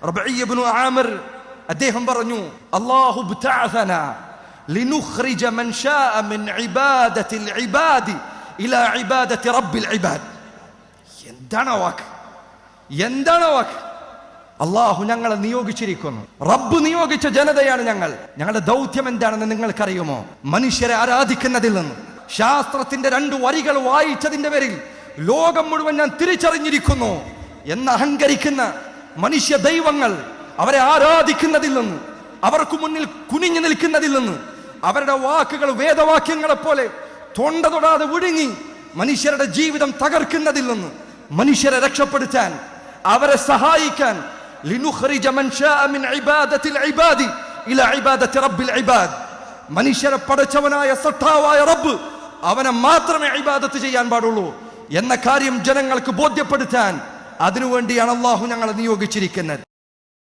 റബഈ ഇബ്നു ആമിർ അദ്ദേഹം പറഞ്ഞു, അല്ലാഹു ബതഅസനാ ലിനുഖ്രിജ മൻ ശാഅ മിൻ ഇബാദത്തിൽ ഇബാദി ഇലാ ഇബാദത്തി റബ്ബിൽ ഇബാദ്. എന്താണ് വാക്ക്, എന്താണ് വാക്ക്? അള്ളാഹു ഞങ്ങളെ നിയോഗിച്ചിരിക്കുന്നു. റബ്ബ് നിയോഗിച്ച ജനതയാണ് ഞങ്ങൾ. ഞങ്ങളുടെ ദൗത്യം എന്താണെന്ന് നിങ്ങൾക്കറിയുമോ? മനുഷ്യരെ ആരാധിക്കുന്നതിൽ നിന്ന്, ശാസ്ത്രത്തിന്റെ 2 വരികൾ വായിച്ചതിന്റെ പേരിൽ ലോകം മുഴുവൻ ഞാൻ തിരിച്ചറിഞ്ഞിരിക്കുന്നു എന്ന് അഹങ്കരിക്കുന്ന മനുഷ്യ ദൈവങ്ങൾ, അവരെ ആരാധിക്കുന്നതിൽ നിന്ന്, അവർക്ക് മുന്നിൽ കുനിഞ്ഞു നിൽക്കുന്നതിൽ നിന്ന്, അവരുടെ വാക്കുകൾ വേദവാക്യങ്ങളെ പോലെ തൊണ്ട തൊടാതെ വിഴുങ്ങി മനുഷ്യരുടെ ജീവിതം തകർക്കുന്നതിൽ നിന്ന് മനുഷ്യരെ രക്ഷപ്പെടുത്താൻ, അവരെ സഹായിക്കാൻ, ലിനുഖ്രിജ മൻ ശാഅ മിൻ ഇബാദത്തിൽ ഇബാദി ഇലാ ഇബാദത്തി റബ്ബിൽ ഇബാദ്. മനുഷ്യരെ പടച്ചവനായ സത്താവായ റബ്ബ്, അവനെ മാത്രമേ ഇബാദത്ത് ചെയ്യാൻ പാടുള്ളൂ എന്ന കാര്യം ജനങ്ങൾക്ക് ബോധ്യപ്പെടുത്താൻ, അതിനുവേണ്ടിയാണ് അള്ളാഹു ഞങ്ങളെ നിയോഗിച്ചിരിക്കുന്നത്.